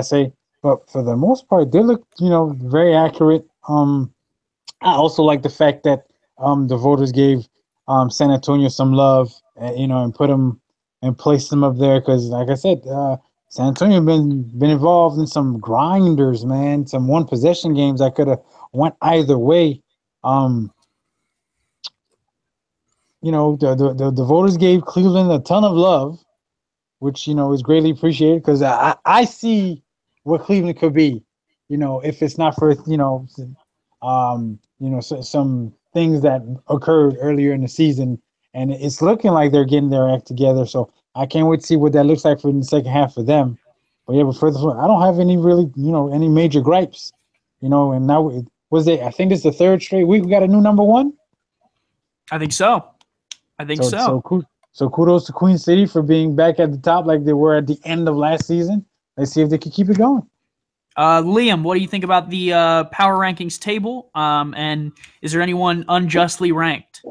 say? But for the most part, they look, very accurate. I also like the fact that the voters gave San Antonio some love, and put them and placed them up there because, like I said, San Antonio been involved in some grinders, man. Some one possession games that could have went either way. The voters gave Cleveland a ton of love, which is greatly appreciated because I see what Cleveland could be, if it's not for some things that occurred earlier in the season, and it's looking like they're getting their act together. So I can't wait to see what that looks like for the second half for them. But yeah, but further, I don't have any really, any major gripes, And now I think this is the third straight week we got a new number one. I think so. So kudos to Queen City for being back at the top like they were at the end of last season. Let's see if they can keep it going. Liam, what do you think about the power rankings table? And is there anyone unjustly ranked?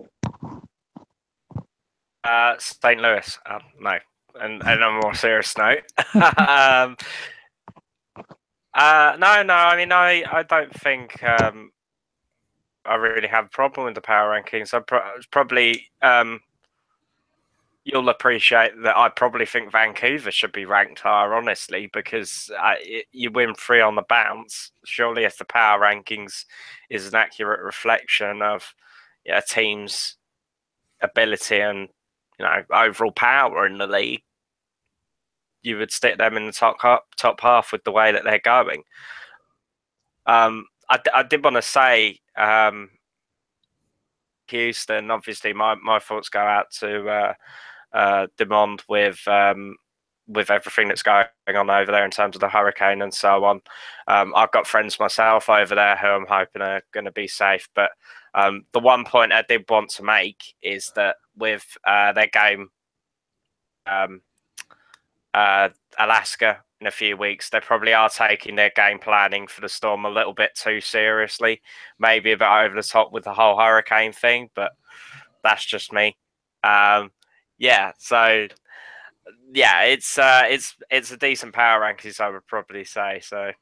St. Louis. No. And on a more serious note. No. I mean, I don't think I really have a problem with the power rankings. Probably you'll appreciate that I probably think Vancouver should be ranked higher, honestly, because you win 3 on the bounce. Surely if the power rankings is an accurate reflection of a team's ability and overall power in the league, you would stick them in the top half with the way that they're going. I did want to say Houston, obviously my thoughts go out to Demond with everything that's going on over there in terms of the hurricane and so on. I've got friends myself over there who I'm hoping are going to be safe. But the one point I did want to make is that with their game Alaska in a few weeks, they probably are taking their game planning for the Storm a little bit too seriously, maybe a bit over the top with the whole hurricane thing, but that's just me. So it's a decent power rankings, I would probably say. So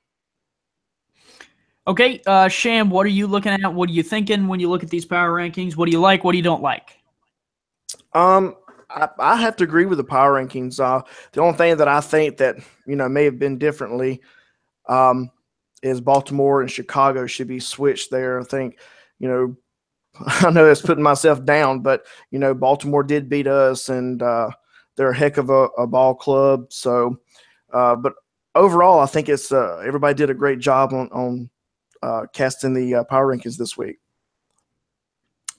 okay, Sham, what are you looking at? What are you thinking when you look at these power rankings? What do you like? What do you don't like? I have to agree with the power rankings. The only thing that I think that may have been differently is Baltimore and Chicago should be switched there. I think I know that's putting myself down, but Baltimore did beat us, and they're a heck of a ball club. So, but overall, I think it's everybody did a great job on casting the power rankings this week.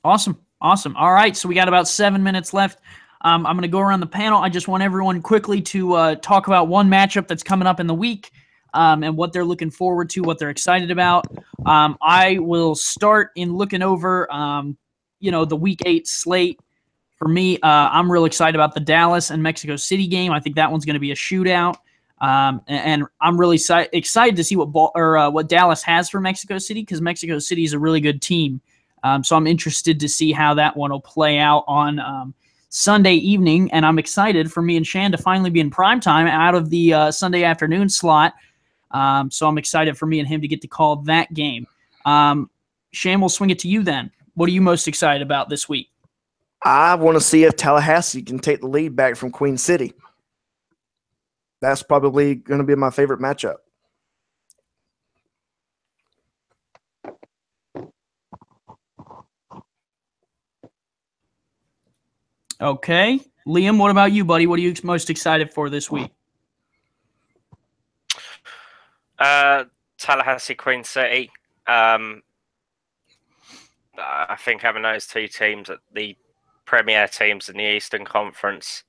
Awesome. All right, so we got about 7 minutes left. I'm going to go around the panel. I just want everyone quickly to talk about one matchup that's coming up in the week and what they're looking forward to, what they're excited about. I will start in looking over, the Week 8 slate. For me, I'm real excited about the Dallas and Mexico City game. I think that one's going to be a shootout. And I'm really excited to see what Dallas has for Mexico City, because Mexico City is a really good team. So I'm interested to see how that one will play out on Sunday evening, and I'm excited for me and Shan to finally be in primetime out of the Sunday afternoon slot. So I'm excited for me and him to get to call that game. Shan, we'll swing it to you then. What are you most excited about this week? I want to see if Tallahassee can take the lead back from Queen City. That's probably going to be my favorite matchup. Okay. Liam, what about you, buddy? What are you most excited for this week? Tallahassee, Queen City. I think having those two teams at the premier teams in the Eastern Conference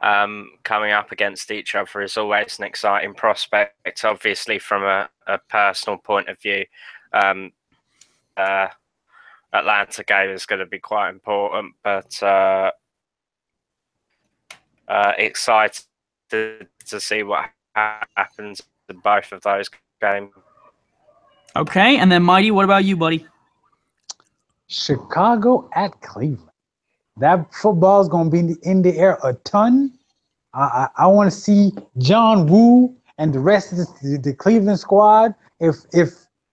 coming up against each other is always an exciting prospect. Obviously, from a personal point of view, Atlanta game is going to be quite important, but excited to see what happens in both of those games. Okay, and then Mighty, what about you, buddy? Chicago at Cleveland. That football is going to be in the air a ton. I want to see John Woo and the rest of the Cleveland squad. If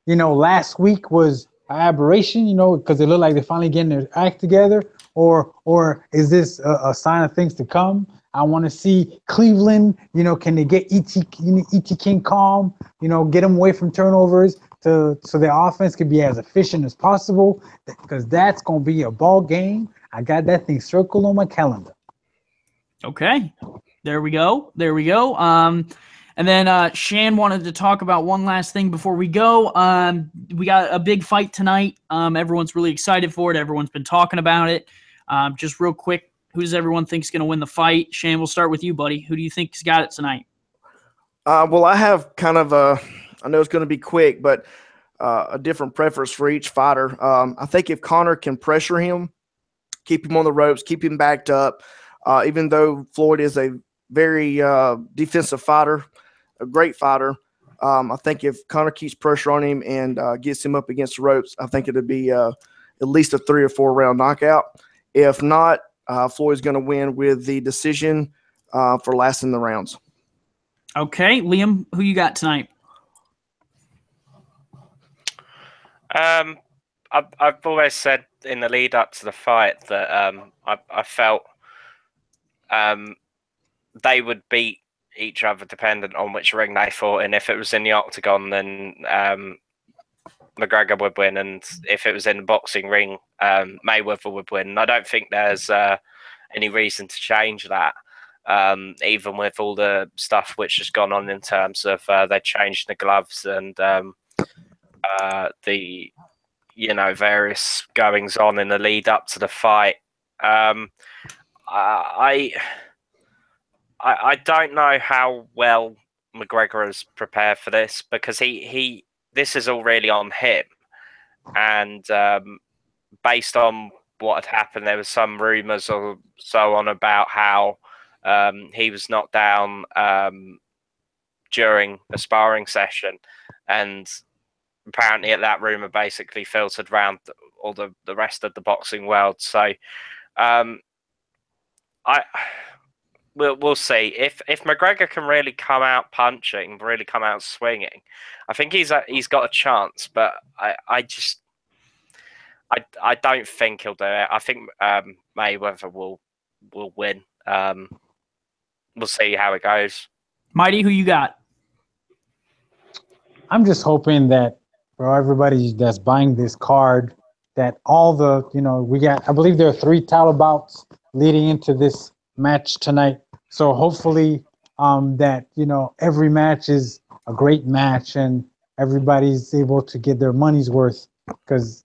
last week was an aberration, because it looked like they're finally getting their act together, or is this a sign of things to come? I want to see Cleveland. Can they get E.T. King calm? Get them away from turnovers so their offense can be as efficient as possible. Because that's going to be a ball game. I got that thing circled on my calendar. Okay, there we go. And then Shan wanted to talk about one last thing before we go. We got a big fight tonight. Everyone's really excited for it. Everyone's been talking about it. Just real quick, who does everyone think is going to win the fight? Shan, we'll start with you, buddy. Who do you think's got it tonight? Well, I have kind of I know it's going to be quick, but a different preference for each fighter. I think if Conor can pressure him, keep him on the ropes, keep him backed up, even though Floyd is a very defensive fighter, a great fighter, I think if Conor keeps pressure on him and gets him up against the ropes, I think it'll be at least a 3 or 4 round knockout. If not, Floyd's going to win with the decision for last in the rounds. Okay, Liam, who you got tonight? I've always said in the lead up to the fight that I felt they would beat each other dependent on which ring they fought in. If it was in the octagon, then McGregor would win, and if it was in the boxing ring, Mayweather would win. I don't think there's any reason to change that, even with all the stuff which has gone on in terms of they changed the gloves and the various goings on in the lead up to the fight. I don't know how well McGregor is prepared for this, because this is all really on him, and based on what had happened, there was some rumors or so on about how he was knocked down during a sparring session, and apparently that rumor basically filtered around all the rest of the boxing world. So we'll see if McGregor can really come out punching, really come out swinging. I think he's got a chance, but I don't think he'll do it. I think Mayweather will win. We'll see how it goes. Mighty, who you got? I'm just hoping that for everybody that's buying this card, that all the, we got, I believe there are 3 title bouts leading into this match tonight. So hopefully that, every match is a great match and everybody's able to get their money's worth. Because,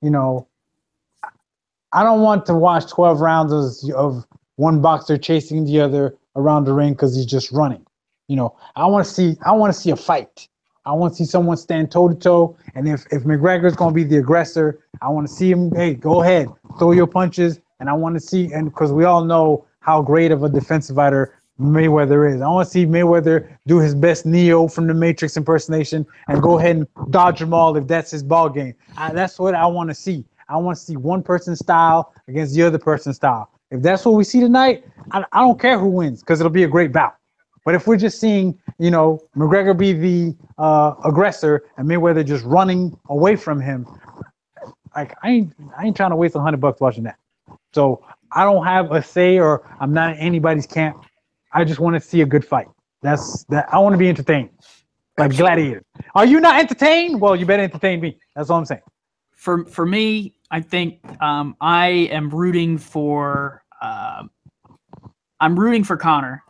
I don't want to watch 12 rounds of one boxer chasing the other around the ring because he's just running. I want to see a fight. I want to see someone stand toe-to-toe. And if McGregor's going to be the aggressor, I want to see him, hey, go ahead, throw your punches. And I want to see, and because we all know how great of a defensive fighter Mayweather is. I want to see Mayweather do his best Neo from the Matrix impersonation and go ahead and dodge them all if that's his ball game. That's what I want to see. I want to see one person's style against the other person's style. If that's what we see tonight, I don't care who wins because it'll be a great bout. But if we're just seeing, McGregor be the aggressor and Mayweather just running away from him, like I ain't trying to waste $100 watching that. So I don't have a say, or I'm not in anybody's camp. I just want to see a good fight. That's that. I want to be entertained, like Gladiator. Are you not entertained? Well, you better entertain me. That's all I'm saying. For me, I think I am rooting for. I'm rooting for Conor,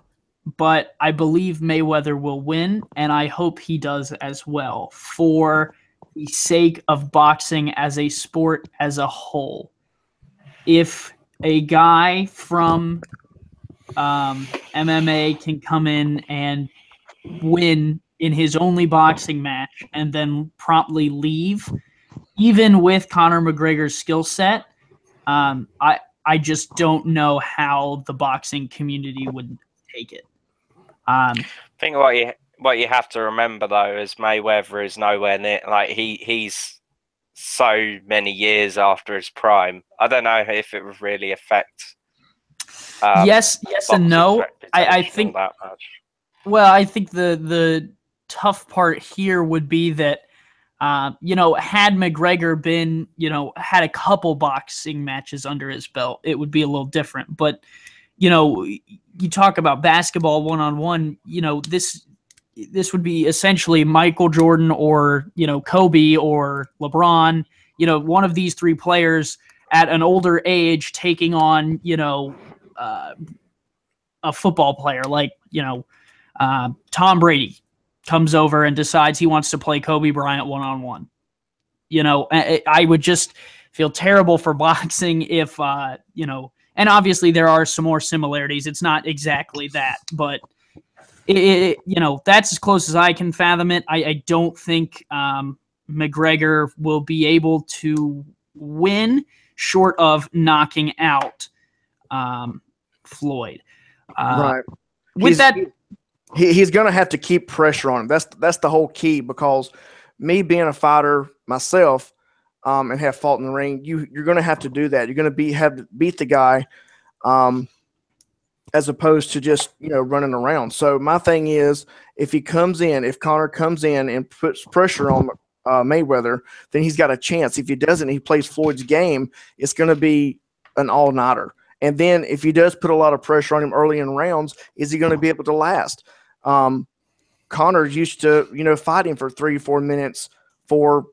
but I believe Mayweather will win, and I hope he does as well for the sake of boxing as a sport as a whole. If a guy from MMA can come in and win in his only boxing match and then promptly leave, even with Conor McGregor's skill set, I just don't know how the boxing community would take it. I think what you have to remember though is Mayweather is nowhere near, like he's so many years after his prime. I don't know if it would really affect. Yes and no. I think that much. Well, I think the tough part here would be that had McGregor been, had a couple boxing matches under his belt, it would be a little different. But, you talk about basketball one-on-one, this would be essentially Michael Jordan or, Kobe or LeBron, one of these three players at an older age taking on, a football player like, Tom Brady comes over and decides he wants to play Kobe Bryant one-on-one. I would just feel terrible for boxing if, and obviously there are some more similarities. It's not exactly that, but that's as close as I can fathom it. I don't think McGregor will be able to win short of knocking out Floyd. Right. With that, he's going to have to keep pressure on him. That's the whole key, because me being a fighter myself and have fought in the ring, you're going to have to do that. You're going to have to beat the guy as opposed to just, running around. So my thing is, if Conor comes in and puts pressure on Mayweather, then he's got a chance. If he doesn't, he plays Floyd's game, it's going to be an all-nighter. And then if he does put a lot of pressure on him early in rounds, is he going to be able to last? Conor's used to, fighting for 3-4 minutes for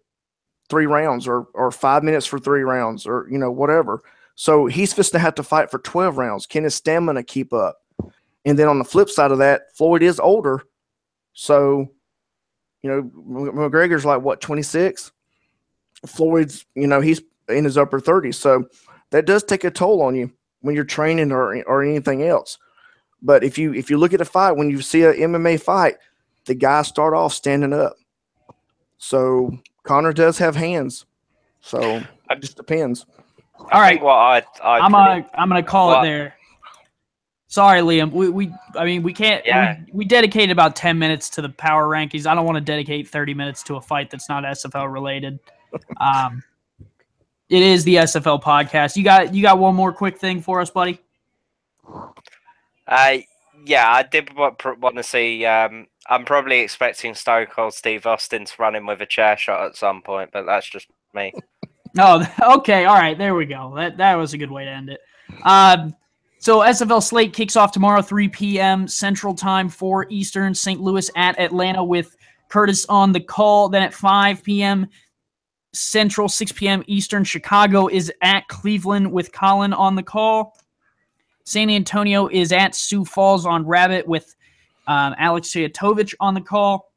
3 rounds or 5 minutes for 3 rounds or, whatever. So he's supposed to have to fight for 12 rounds. Can his stamina keep up? And then on the flip side of that, Floyd is older. So, McGregor's like, what, 26? Floyd's, he's in his upper 30s. So that does take a toll on you when you're training or anything else. But if you look at a fight, when you see an MMA fight, the guys start off standing up. So Conor does have hands. So it just depends. All right. I'm gonna call it there. Sorry, Liam. We can't. Yeah. We dedicated about 10 minutes to the power rankings. I don't want to dedicate 30 minutes to a fight that's not SFL related. It is the SFL podcast. You got one more quick thing for us, buddy? Yeah, I did want to see. I'm probably expecting Stone Cold Steve Austin to run in with a chair shot at some point, but that's just me. Oh, okay. All right. There we go. That was a good way to end it. So SFL Slate kicks off tomorrow, 3 p.m. Central Time, 4 Eastern. St. Louis at Atlanta with Curtis on the call. Then at 5 p.m. Central, 6 p.m. Eastern, Chicago is at Cleveland with Colin on the call. San Antonio is at Sioux Falls on Rabbit with Alex Sejatovic on the call.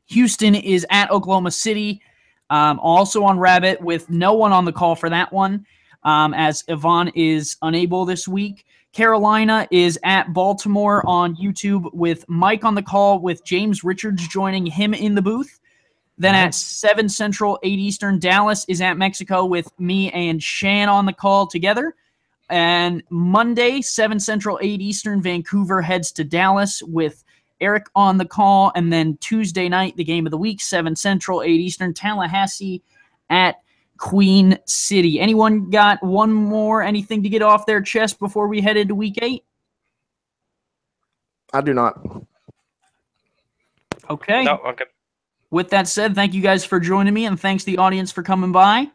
Houston is at Oklahoma City, also on Rabbit with no one on the call for that one, as Yvonne is unable this week. Carolina is at Baltimore on YouTube with Mike on the call with James Richards joining him in the booth. Then at 7 Central, 8 Eastern, Dallas is at Mexico with me and Shan on the call together. And Monday, 7 Central, 8 Eastern, Vancouver heads to Dallas with Eric on the call. And then Tuesday night, the game of the week, 7 Central, 8 Eastern, Tallahassee at Queen City. Anyone got anything to get off their chest before we head into week 8? I do not. Okay. No, okay. With that said, thank you guys for joining me, and thanks to the audience for coming by.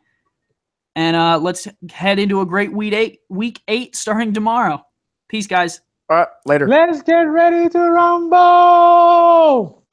And let's head into a great week 8 starting tomorrow. Peace, guys. All right, later. Let's get ready to rumble.